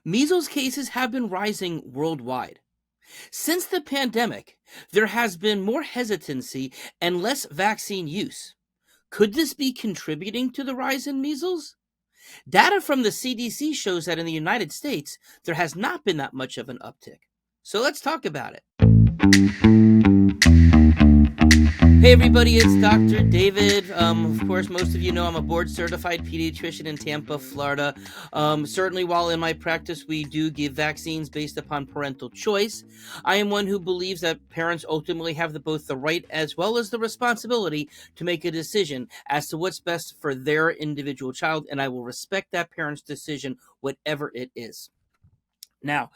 Measles cases have been rising worldwide. Since the pandemic, there has been more hesitancy and less vaccine use. Could this be contributing to the rise in measles? Data from the CDC shows that in the United States, there has not been that much of an uptick. So let's talk about it. Hey everybody, it's Dr. David. Of course, most of you know I'm a board-certified pediatrician in Tampa, Florida. Certainly, while in my practice we do give vaccines based upon parental choice, I am one who believes that parents ultimately have both the right as well as the responsibility to make a decision as to what's best for their individual child, and I will respect that parent's decision, whatever it is. Now,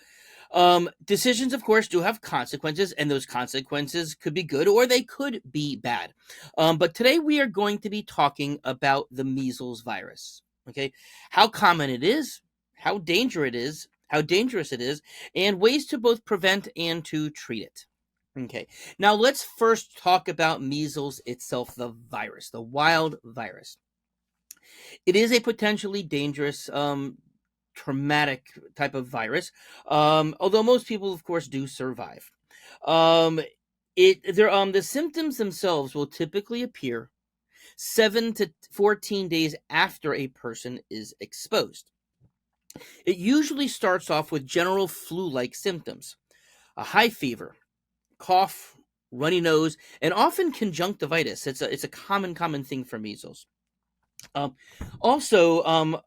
decisions, of course, do have consequences, and those consequences could be good or they could be bad. But today we are going to be talking about the measles virus. Okay, how common it is, how dangerous it is, and ways to both prevent and to treat it. Okay, now let's first talk about measles itself, the virus, the wild virus. It is a potentially dangerous traumatic type of virus, although most people, of course, do survive. The symptoms themselves will typically appear 7 to 14 days after a person is exposed. It usually starts off with general flu-like symptoms, a high fever, cough, runny nose, and often conjunctivitis. It's a common thing for measles. Also,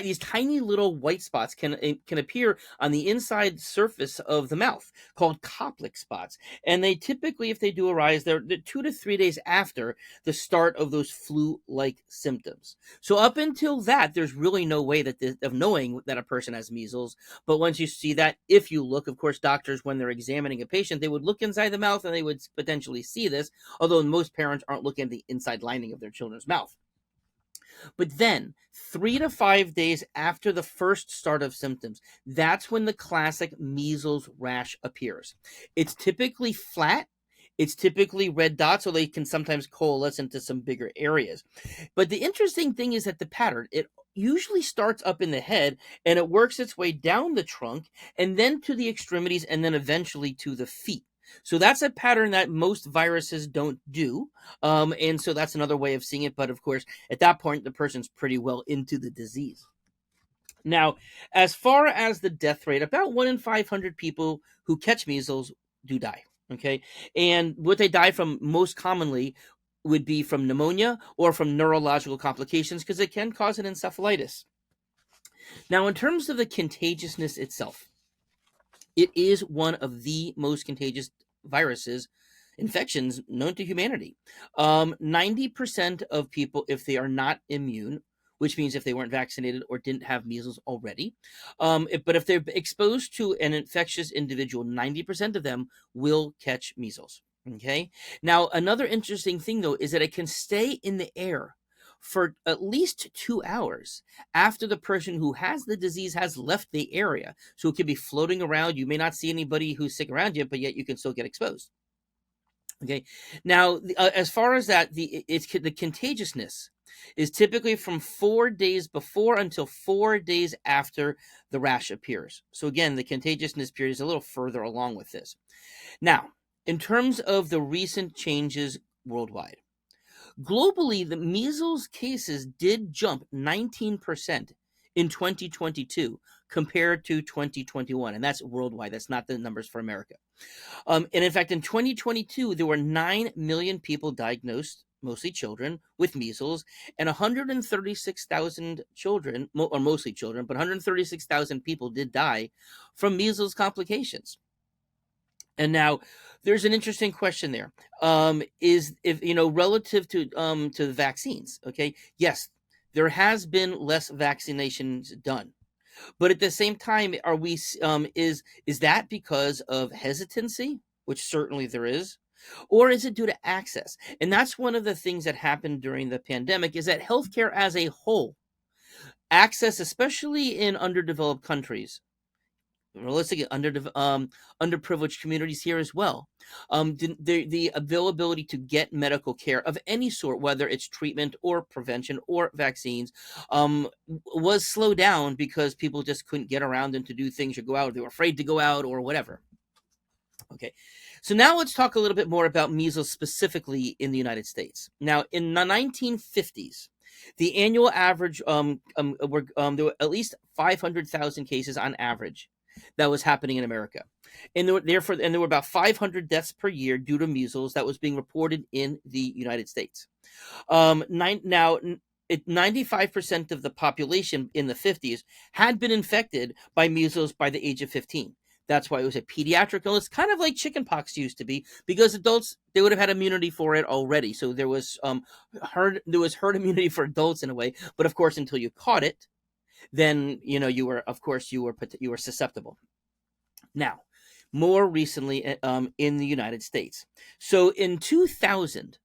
these tiny little white spots can appear on the inside surface of the mouth, called Koplik spots, and they typically, if they do arise, they're 2 to 3 days after the start of those flu-like symptoms. So up until that, there's really no way of knowing that a person has measles. But once you see that, if you look, of course, doctors, when they're examining a patient, they would look inside the mouth and they would potentially see this, although most parents aren't looking at the inside lining of their children's mouth. But then, 3 to 5 days after the first start of symptoms, that's when the classic measles rash appears. It's typically flat. It's typically red dots, so they can sometimes coalesce into some bigger areas. But the interesting thing is that the pattern, it usually starts up in the head and it works its way down the trunk and then to the extremities and then eventually to the feet. So that's a pattern that most viruses don't do. And so that's another way of seeing it. But of course, at that point, the person's pretty well into the disease. Now, as far as the death rate, about 1 in 500 people who catch measles do die. Okay. And what they die from most commonly would be from pneumonia or from neurological complications, because it can cause an encephalitis. Now, in terms of the contagiousness itself, it is one of the most contagious infections known to humanity. 90% of people, if they are not immune, which means if they weren't vaccinated or didn't have measles already, but if they're exposed to an infectious individual, 90% of them will catch measles. Okay. Now, another interesting thing, though, is that it can stay in the air for at least 2 hours after the person who has the disease has left the area. So it could be floating around. You may not see anybody who's sick around you, but yet you can still get exposed. Okay. Now, as far as that, the contagiousness is typically from 4 days before until 4 days after the rash appears. So again, the contagiousness period is a little further along with this. Now, in terms of the recent changes worldwide, globally, the measles cases did jump 19% in 2022 compared to 2021. And that's worldwide. That's not the numbers for America. And in fact, in 2022, there were 9 million people diagnosed, mostly children, with measles, and 136,000 children, or mostly children, but 136,000 people did die from measles complications. And now there's an interesting question there. Is if relative to the vaccines, okay? Yes, there has been less vaccinations done. But at the same time, are we is that because of hesitancy, which certainly there is, or is it due to access? And that's one of the things that happened during the pandemic, is that healthcare as a whole, access, especially in underdeveloped countries, realistically underprivileged communities here as well. The availability to get medical care of any sort, whether it's treatment or prevention or vaccines, was slowed down because people just couldn't get around and to do things or go out. They were afraid to go out or whatever. Okay, so now let's talk a little bit more about measles specifically in the United States. Now, in the 1950s, the annual average there were at least 500,000 cases on average that was happening in America, and there were about 500 deaths per year due to measles that was being reported in the United States. Now, 95% of the population in the 50s had been infected by measles by the age of 15. That's why it was a pediatric illness, kind of like chickenpox used to be, because adults, they would have had immunity for it already. So there was herd immunity for adults in a way, but of course, until you caught it, then you were susceptible. Now, more recently, in the United States. So in 2000,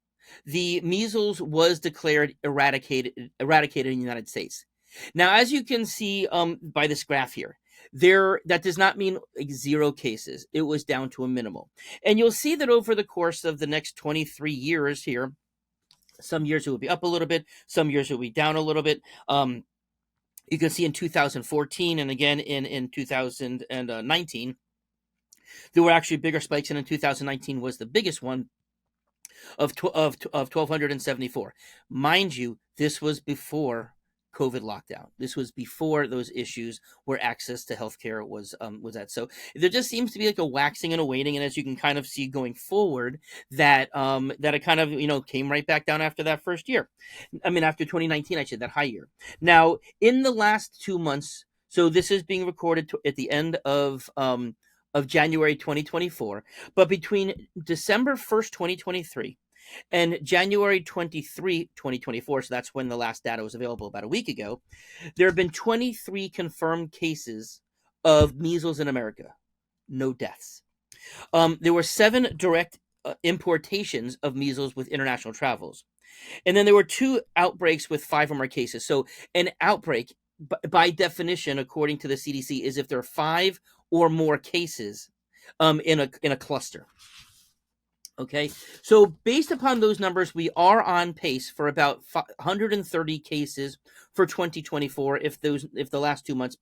the measles was declared eradicated in the United States. Now, as you can see by this graph here, that does not mean like 0 cases. It was down to a minimal. And you'll see that over the course of the next 23 years here, some years it will be up a little bit, some years it will be down a little bit. You can see in 2014 and again in 2019, there were actually bigger spikes, and in 2019 was the biggest one of 1,274. Mind you, this was before COVID lockdown. This was before those issues where access to healthcare was at. So there just seems to be like a waxing and a waning, and as you can kind of see going forward, that it kind of came right back down after that first year. I mean, after 2019, I said that high year. Now, in the last 2 months, so this is being recorded at the end of January 2024, but between December 1st, 2023 and January 23, 2024, so that's when the last data was available about a week ago, there have been 23 confirmed cases of measles in America. No deaths. There were 7 direct importations of measles with international travels. And then there were 2 outbreaks with 5 or more cases. So an outbreak, by definition, according to the CDC, is if there are 5 or more cases in a cluster. Okay, so based upon those numbers, we are on pace for about 130 cases for 2024 if the last 2 months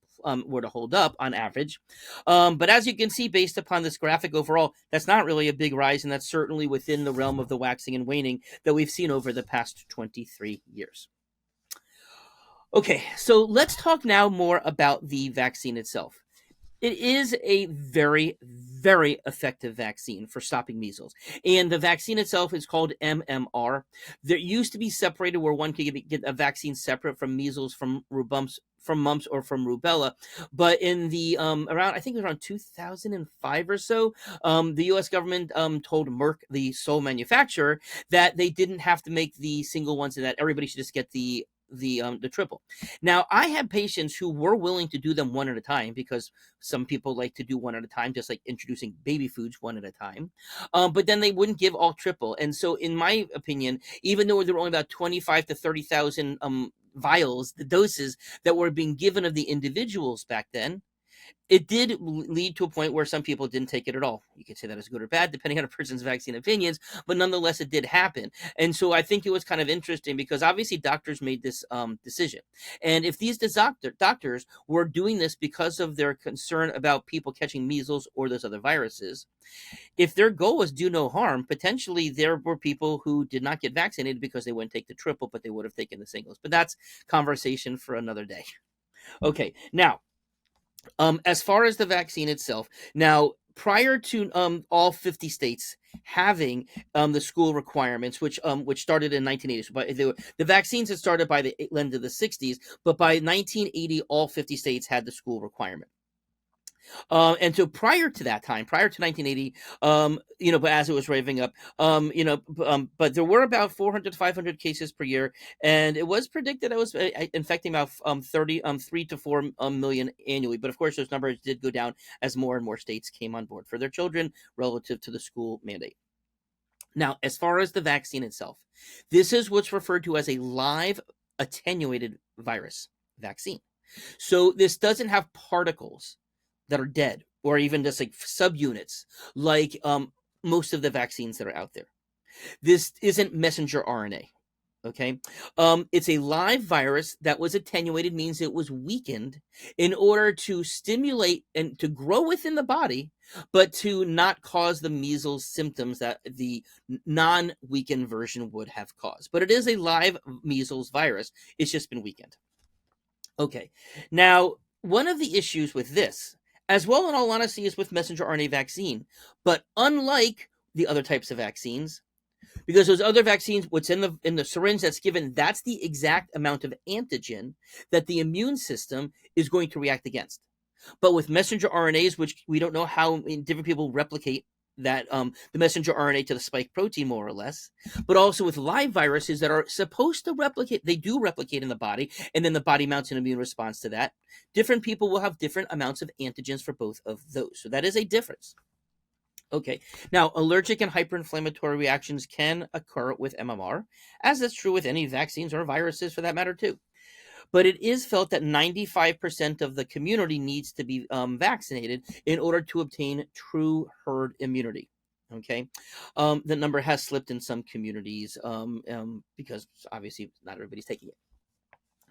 were to hold up on average. But as you can see, based upon this graphic overall, that's not really a big rise, and that's certainly within the realm of the waxing and waning that we've seen over the past 23 years. Okay, so let's talk now more about the vaccine itself. It is a very, very effective vaccine for stopping measles. And the vaccine itself is called MMR. There used to be separated where one could get a vaccine separate from measles, from mumps, or from rubella. But in the around 2005 or so, the U.S. government told Merck, the sole manufacturer, that they didn't have to make the single ones and that everybody should just get the triple. Now, I have patients who were willing to do them one at a time, because some people like to do one at a time, just like introducing baby foods one at a time. But then they wouldn't give all triple. And so, in my opinion, even though there were only about 25 to 30,000 vials, the doses that were being given of the individuals back then, it did lead to a point where some people didn't take it at all. You could say that as good or bad, depending on a person's vaccine opinions, but nonetheless, it did happen. And so I think it was kind of interesting because obviously doctors made this decision. And if these doctors were doing this because of their concern about people catching measles or those other viruses, if their goal was do no harm, potentially there were people who did not get vaccinated because they wouldn't take the triple, but they would have taken the singles. But that's conversation for another day. Okay, now, as far as the vaccine itself, now prior to all 50 states having the school requirements, which started in 1980, so the vaccines had started by the end of the 60s, but by 1980, all 50 states had the school requirement. And so prior to that time, prior to 1980, but as it was raving up, but there were about 400 to 500 cases per year, and it was predicted it was infecting about 3 to 4 million annually. But of course, those numbers did go down as more and more states came on board for their children relative to the school mandate. Now, as far as the vaccine itself, this is what's referred to as a live attenuated virus vaccine. So this doesn't have particles that are dead, or even just like subunits, like most of the vaccines that are out there. This isn't messenger RNA. Okay. It's a live virus that was attenuated, means it was weakened in order to stimulate and to grow within the body, but to not cause the measles symptoms that the non-weakened version would have caused. But it is a live measles virus. It's just been weakened. Okay. Now, one of the issues with this, as well in all honesty, is with messenger RNA vaccine. But unlike the other types of vaccines, because those other vaccines, what's in the syringe that's given, that's the exact amount of antigen that the immune system is going to react against. But with messenger RNAs, which we don't know how different people replicate that the messenger RNA to the spike protein, more or less, but also with live viruses that are supposed to replicate, they do replicate in the body, and then the body mounts an immune response to that. Different people will have different amounts of antigens for both of those. So that is a difference. Okay, now allergic and hyperinflammatory reactions can occur with MMR, as is true with any vaccines or viruses for that matter, too. But it is felt that 95% of the community needs to be vaccinated in order to obtain true herd immunity. Okay, the number has slipped in some communities because obviously not everybody's taking it.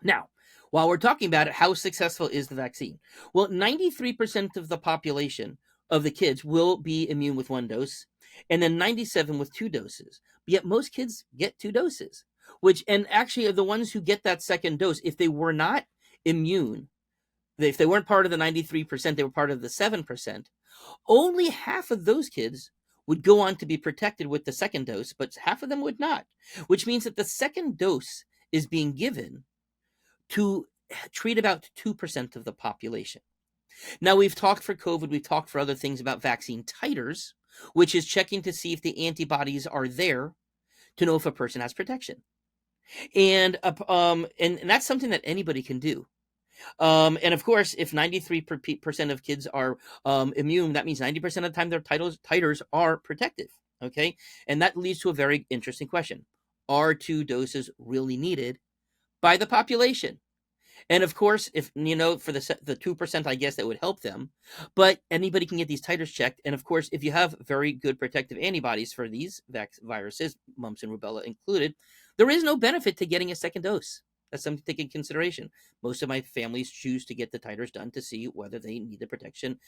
Now, while we're talking about it, how successful is the vaccine? Well, 93% of the population of the kids will be immune with one dose, and then 97 with two doses. But yet most kids get two doses, which, and actually are the ones who get that second dose, if they were not immune, if they weren't part of the 93%, they were part of the 7%, only half of those kids would go on to be protected with the second dose, but half of them would not, which means that the second dose is being given to treat about 2% of the population. Now, we've talked for COVID, we've talked for other things about vaccine titers, which is checking to see if the antibodies are there to know if a person has protection. And that's something that anybody can do. And of course, if 93% of kids are immune, that means 90% of the time their titers are protective. Okay. And that leads to a very interesting question. Are two doses really needed by the population? And of course, if for the 2%, I guess that would help them. But anybody can get these titers checked. And of course, if you have very good protective antibodies for these viruses, mumps and rubella included, there is no benefit to getting a second dose. That's something to take into consideration. Most of my families choose to get the titers done to see whether they need the protection,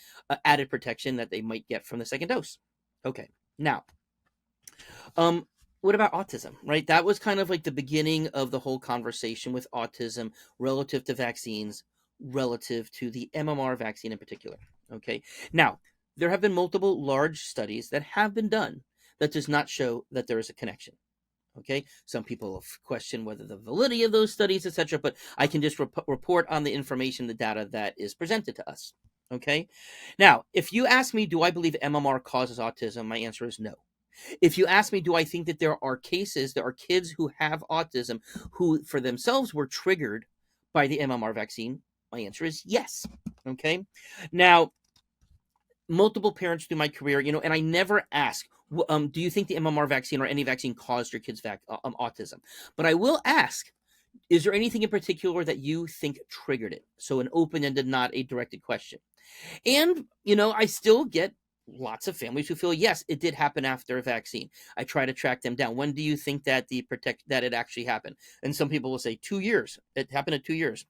added protection that they might get from the second dose. Okay, now, what about autism, right? That was kind of like the beginning of the whole conversation with autism relative to vaccines, relative to the MMR vaccine in particular. Okay, now, there have been multiple large studies that have been done that does not show that there is a connection. Okay, some people have questioned whether the validity of those studies, etc., but I can just report on the information, the data that is presented to us. Okay, now, if you ask me, do I believe MMR causes autism? My answer is no. If you ask me, do I think that there are kids who have autism who for themselves were triggered by the MMR vaccine? My answer is yes. Okay, now, multiple parents through my career, and I never ask, do you think the MMR vaccine or any vaccine caused your kids' autism? But I will ask, is there anything in particular that you think triggered it? So an open-ended, not a directed question. And, I still get lots of families who feel, yes, it did happen after a vaccine. I try to track them down. When do you think that that it actually happened? And some people will say 2 years. It happened at 2 years.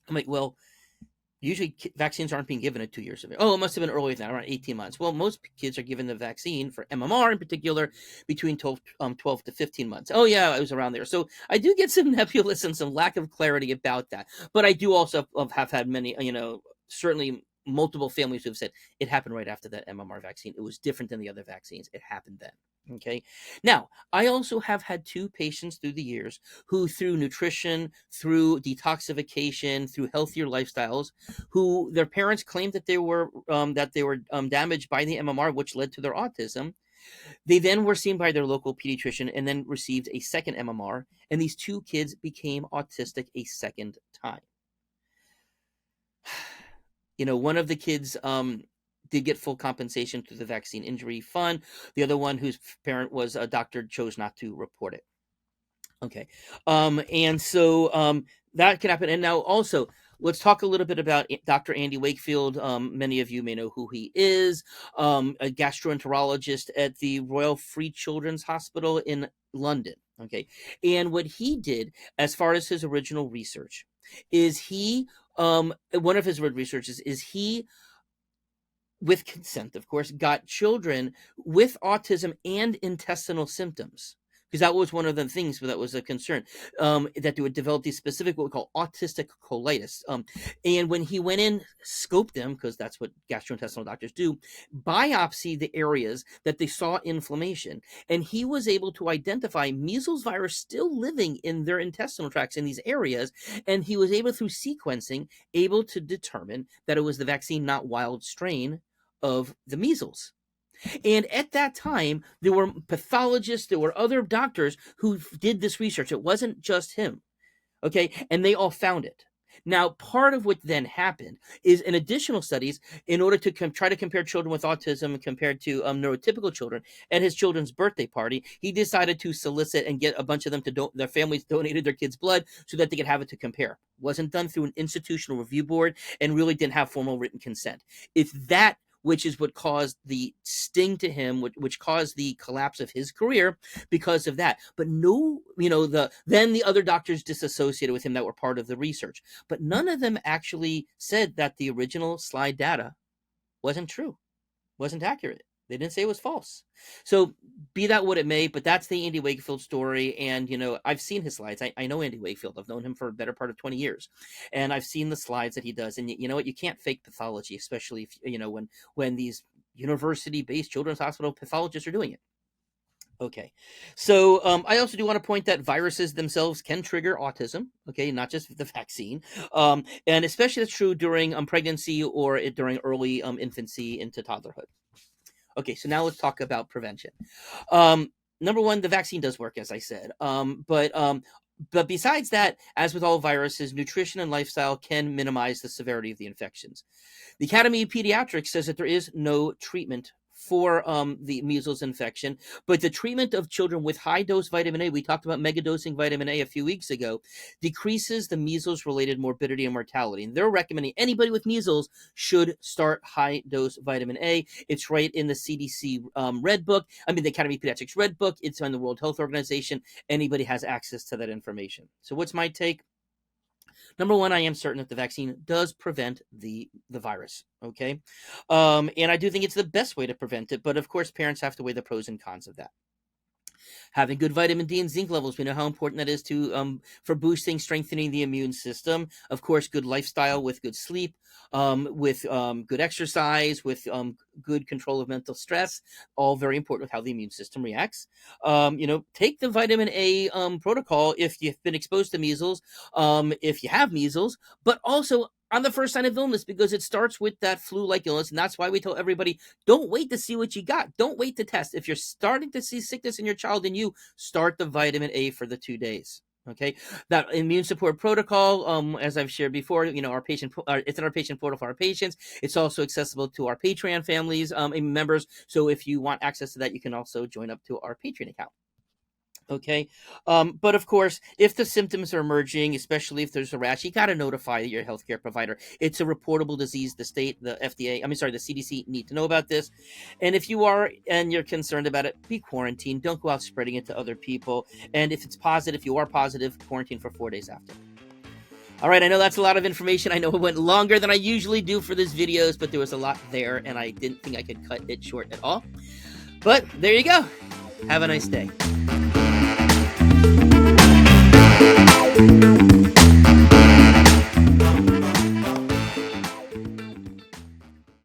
I'm like, well, usually vaccines aren't being given at 2 years of it. Oh, it must have been earlier than that, around 18 months. Well, most kids are given the vaccine for MMR in particular between 12 to 15 months. Oh, yeah, it was around there. So I do get some nebulous and some lack of clarity about that. But I do also have had many, certainly multiple families who have said it happened right after that MMR vaccine. It was different than the other vaccines. It happened then. Okay. Now, I also have had two patients through the years who, through nutrition, through detoxification, through healthier lifestyles, who their parents claimed that they were damaged by the MMR, which led to their autism. They then were seen by their local pediatrician and then received a second MMR, and these two kids became autistic a second time. One of the kids did get full compensation through the vaccine injury fund. The other one, whose parent was a doctor, chose not to report it. Okay. And so that can happen. And now also, let's talk a little bit about Dr. Andy Wakefield. Many of you may know who he is, a gastroenterologist at the Royal Free Children's Hospital in London. Okay. And what he did, as far as his original research, is one of his researches is he, with consent, of course, got children with autism and intestinal symptoms. Because that was one of the things that was a concern, that they would develop these specific, what we call autistic colitis. And when he went in, scoped them, because that's what gastrointestinal doctors do, biopsy the areas that they saw inflammation. And he was able to identify measles virus still living in their intestinal tracts in these areas. And he was able, through sequencing, able to determine that it was the vaccine, not wild strain, of the measles. And at that time, there were pathologists, there were other doctors who did this research. It wasn't just him. Okay. And they all found it. Now, part of what then happened is, in additional studies, in order to try to compare children with autism compared to neurotypical children, at his children's birthday party, he decided to solicit and get a bunch of them to their families donated their kids' blood so that they could have it to compare. Wasn't done through an institutional review board and really didn't have formal written consent. It's that which is what caused the sting to him, which caused the collapse of his career because of that. But no, then the other doctors disassociated with him that were part of the research. But none of them actually said that the original slide data wasn't true, wasn't accurate. They didn't say it was false. So be that what it may, but that's the Andy Wakefield story. And, I've seen his slides. I know Andy Wakefield. I've known him for a better part of 20 years. And I've seen the slides that he does. And you know what? You can't fake pathology, especially if, when these university-based children's hospital pathologists are doing it. Okay. So I also do want to point that viruses themselves can trigger autism. Okay. Not just the vaccine. And especially that's true during pregnancy or during early infancy into toddlerhood. Okay, so now let's talk about prevention. Number one, the vaccine does work, as I said. But besides that, as with all viruses, nutrition and lifestyle can minimize the severity of the infections. The Academy of Pediatrics says that there is no treatment for the measles infection, but the treatment of children with high-dose vitamin A, we talked about megadosing vitamin A a few weeks ago, decreases the measles-related morbidity and mortality. And they're recommending anybody with measles should start high-dose vitamin A. It's right in the CDC Red Book. The Academy of Pediatrics Red Book. It's on the World Health Organization. Anybody has access to that information. So what's my take? Number one, I am certain that the vaccine does prevent the virus, okay? And I do think it's the best way to prevent it, but of course, parents have to weigh the pros and cons of that. Having good vitamin D and zinc levels, we know how important that is for boosting, strengthening the immune system. Of course, good lifestyle with good sleep, with good exercise, with good control of mental stress, all very important with how the immune system reacts. Take the vitamin A protocol if you've been exposed to measles, if you have measles, but also on the first sign of illness, because it starts with that flu-like illness. And that's why we tell everybody, don't wait to see what you got. Don't wait to test. If you're starting to see sickness in your child and you, start the vitamin A for the 2 days. Okay, that immune support protocol, as I've shared before, it's in our patient portal for our patients. It's also accessible to our Patreon families and members. So if you want access to that, you can also join up to our Patreon account. Okay. But of course, if the symptoms are emerging, especially if there's a rash, you got to notify your healthcare provider. It's a reportable disease. The state, the CDC need to know about this. And if you are, and you're concerned about it, be quarantined. Don't go out spreading it to other people. And if you are positive, quarantine for 4 days after. All right. I know that's a lot of information. I know it went longer than I usually do for these videos, but there was a lot there and I didn't think I could cut it short at all. But there you go. Have a nice day.